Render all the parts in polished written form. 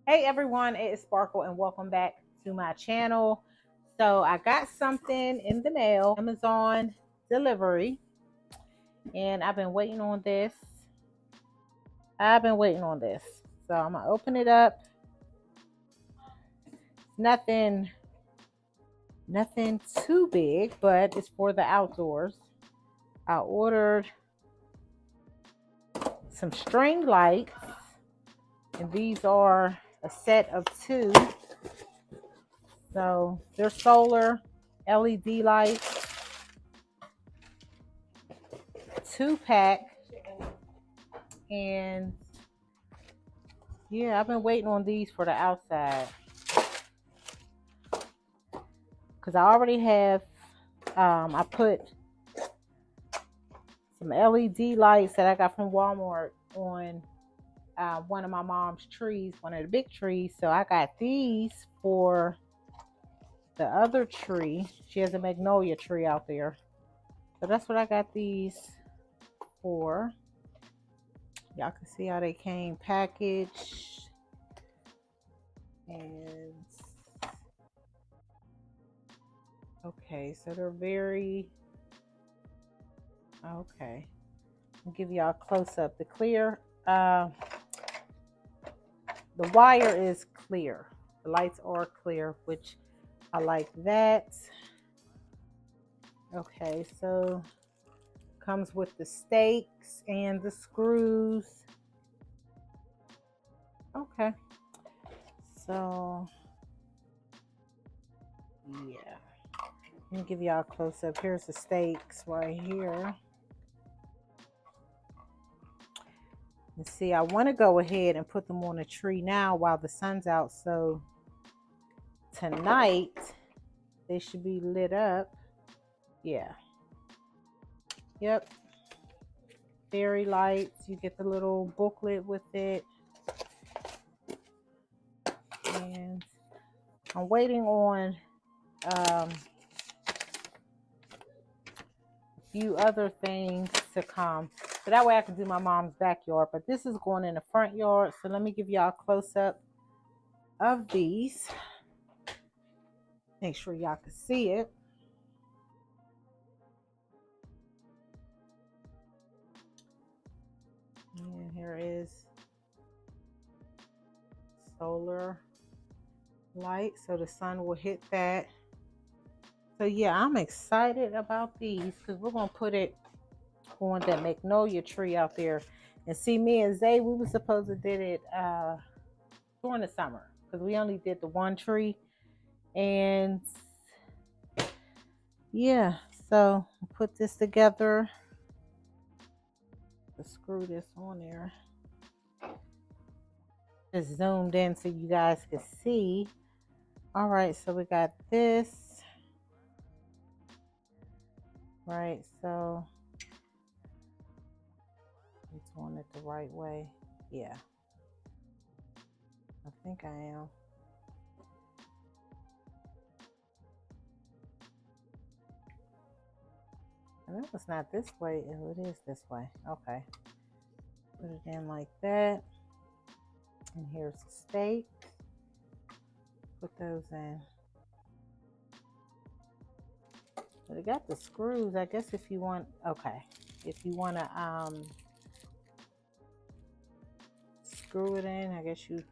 Hey everyone, it is Sparkle and welcome back to my channel. So I got something in the mail, Amazon delivery, and I've been waiting on this. So I'm gonna open it up. Nothing too big, but it's for the outdoors. I ordered some string lights, and these are a set of two. So they're solar LED lights, 2-pack, and yeah, I've been waiting on these for the outside because I already have. I put some LED lights that I got from Walmart on one of my mom's trees, one of the big trees. So I got these for the other tree. She has a magnolia tree out there. So that's what I got these for. Y'all can see how they came packaged. And okay, so they're very okay. I'll give y'all a close up. The wire is clear. The lights are clear, which I like that. Okay, so comes with the stakes and the screws. Okay, so yeah, let me give y'all a close up. Here's the stakes right here. And see, I want to go ahead and put them on a tree now while the sun's out. So tonight they should be lit up. Yeah. Yep. Fairy lights. You get the little booklet with it. And I'm waiting on a few other things to come. So that way I can do my mom's backyard. But this is going in the front yard. So let me give y'all a close up of these. Make sure y'all can see it. And here is solar light. So the sun will hit that. So yeah, I'm excited about these because we're going to put it on that magnolia tree out there. And see, me and Zay, we were supposed to did it during the summer because we only did the one tree. And yeah, so put this together. Let's screw this on there. Just zoomed in so you guys can see. All right, so we got this. Right, so I'm doing it the right way. Yeah, I think I am. And it was not this way. Oh, it is this way. Okay. Put it in like that. And here's the steak. Put those in. But it got the screws. I guess if you want, okay. If you want to screw it in, I guess you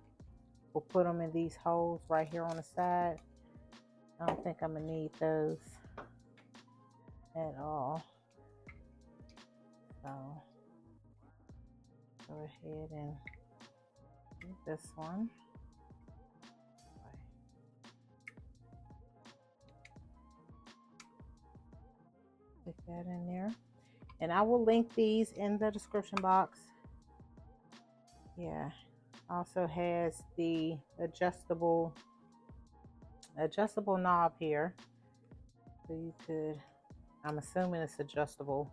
will put them in these holes right here on the side. I don't think I'm going to need those at all. So go ahead and do this one. Stick that in there. And I will link these in the description box. Yeah. Also has the adjustable knob here. So you could, I'm assuming it's adjustable.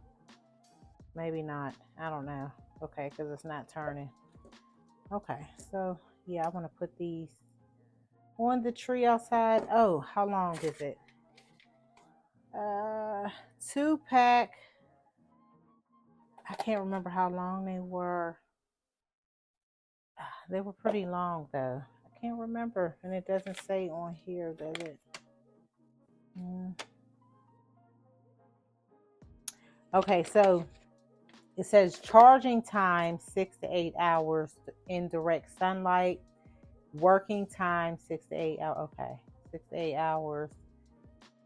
Maybe not. I don't know. Okay, because it's not turning. Okay, so yeah, I want to put these on the tree outside. Oh, how long is it? 2-pack. I can't remember how long they were. They were pretty long though. I can't remember. And it doesn't say on here, does it? Okay, so it says charging time 6 to 8 hours in direct sunlight. Working time 6 to 8 hours. Okay, 6 to 8 hours.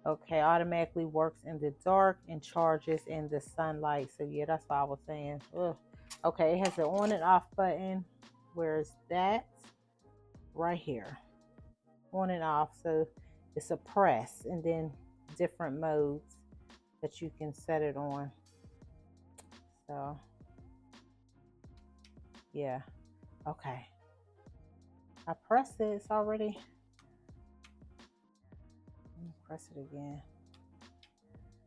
Okay, automatically works in the dark and charges in the sunlight. So yeah, that's what I was saying. Ugh. Okay, it has an on and off button. Where is that? Right here. On and off. So it's a press and then different modes that you can set it on. So yeah. Okay. I pressed it. It's already. Let me press it again.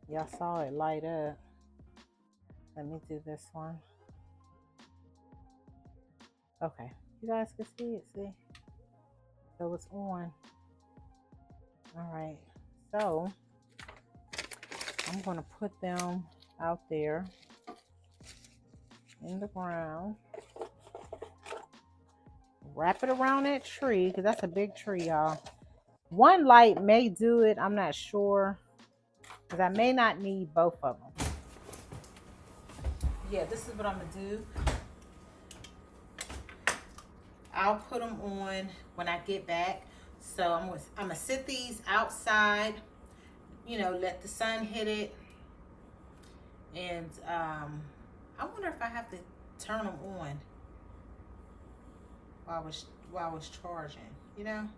Y'all saw it light up. Let me do this one. Okay. You guys can see it. See? So it's on. All right. So I'm going to put them out there in the ground. Wrap it around that tree because that's a big tree, y'all. One light may do it. I'm not sure because I may not need both of them. Yeah, this is what I'm going to do. I'll put them on when I get back. So I'm going to sit these outside, you know, let the sun hit it. And I wonder if I have to turn them on while I was charging, you know?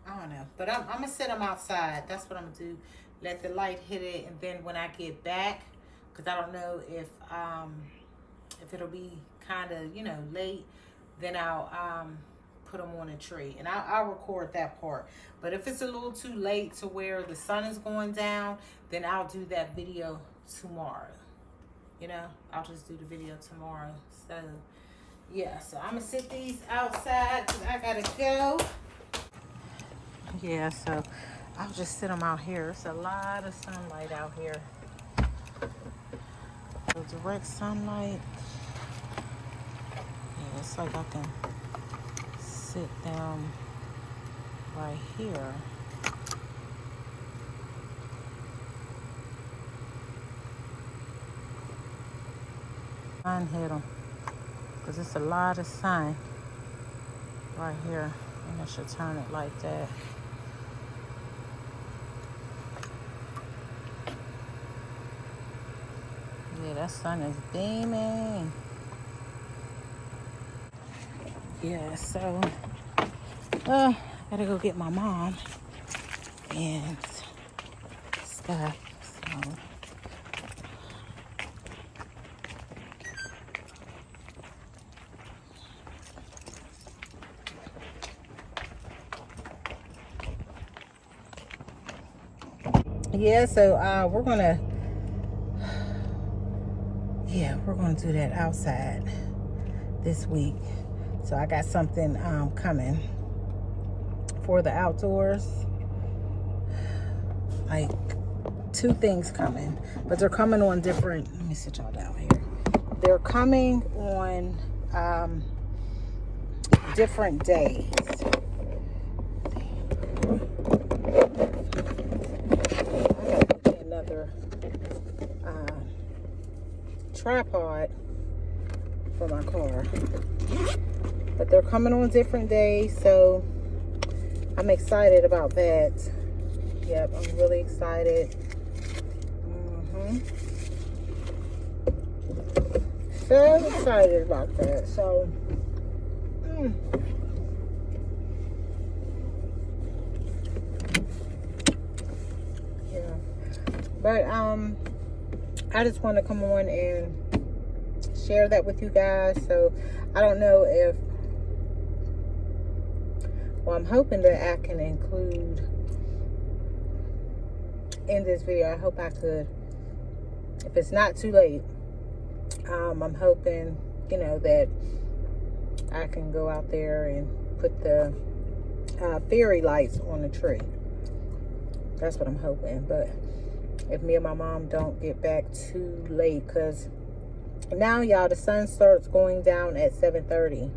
I don't know. But I'm going to sit them outside. That's what I'm going to do. Let the light hit it. And then when I get back, because I don't know if it'll be kind of, you know, late, then I'll put them on a tree. And I'll record that part. But if it's a little too late to where the sun is going down, then I'll do that video tomorrow. You know, I'll just do the video tomorrow. So, yeah. So, I'm going to sit these outside because I got to go. Yeah, so I'll just sit them out here. It's a lot of sunlight out here. So direct sunlight. Yeah, it's like I can sit down right here. Sun hit them because it's a lot of sun right here. And I should turn it like that. Yeah, that sun is beaming. Yeah, so I gotta go get my mom and stuff. So yeah, so we're gonna do that outside this week. So I got something coming for the outdoors, like 2 things coming, but they're coming on different. Let me sit y'all down here. They're coming on different days. Another tripod for my car, but they're coming on different days, so I'm excited about that. Yep, I'm really excited. So excited about that. So yeah, but I just want to come on and share that with you guys. So I don't know if, well, I'm hoping that I can include in this video, I hope I could, if it's not too late, I'm hoping, you know, that I can go out there and put the fairy lights on the tree. That's what I'm hoping. But if me and my mom don't get back too late, because now, y'all, the sun starts going down at 7:30.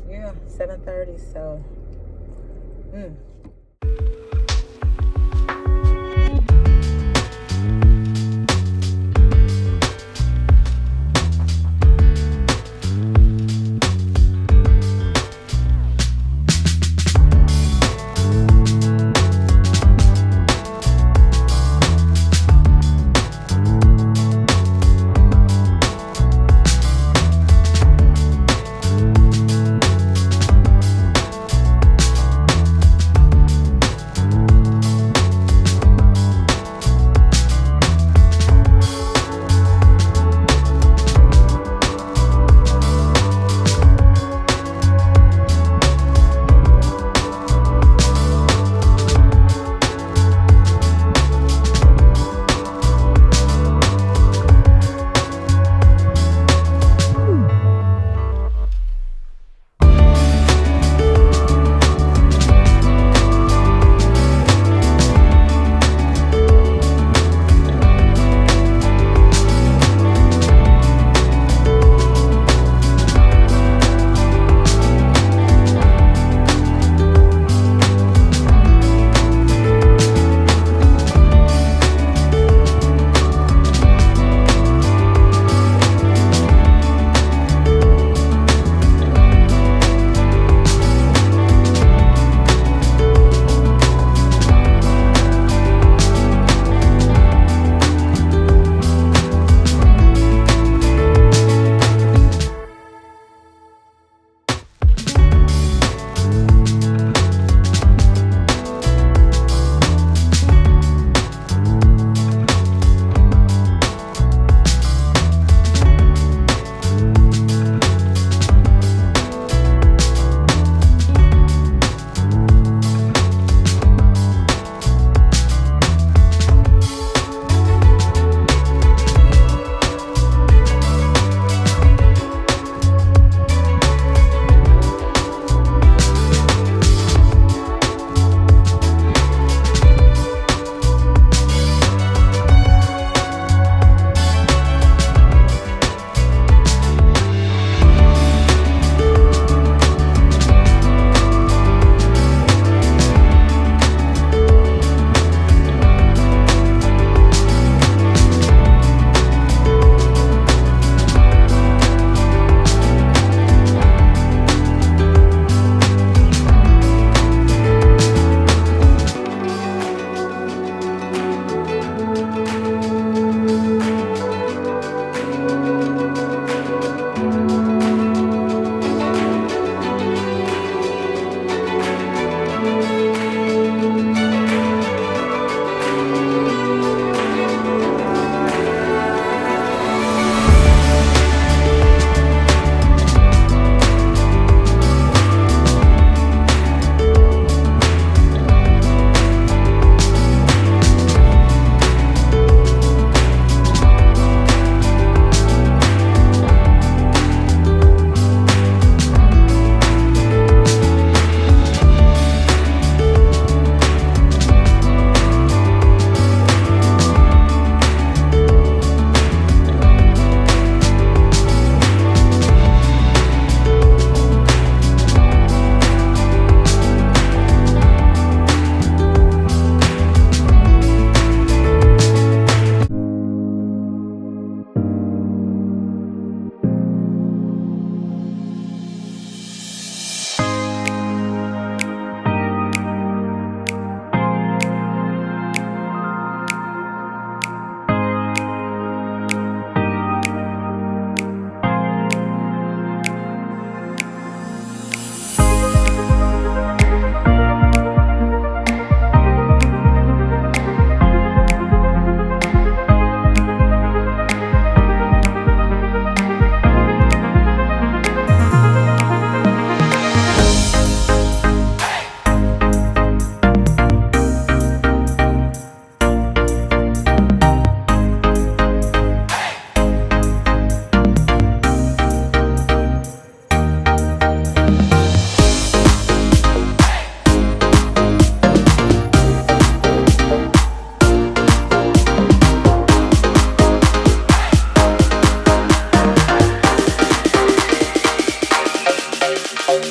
Yeah, 7:30. So, mm.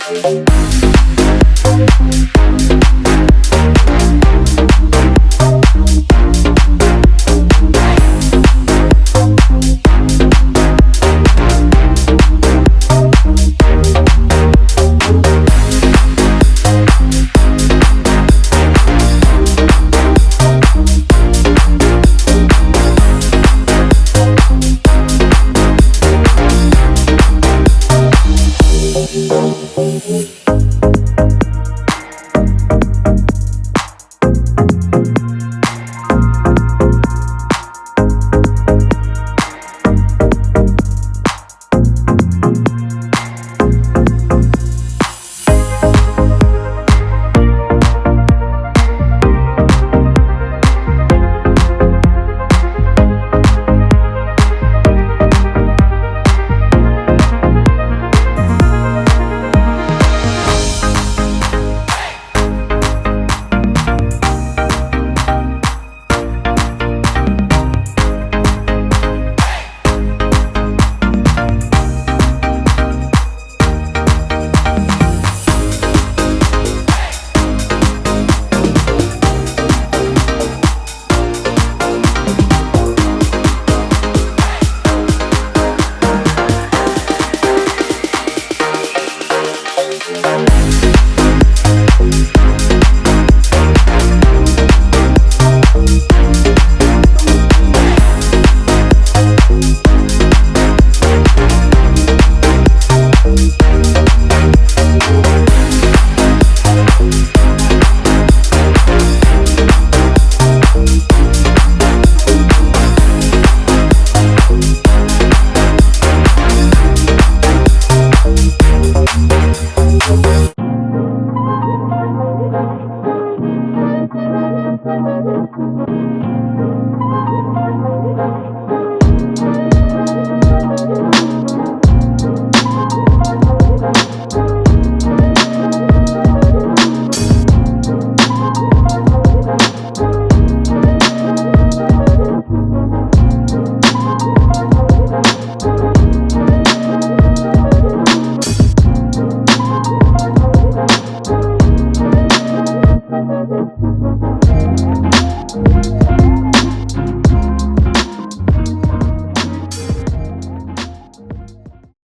Thank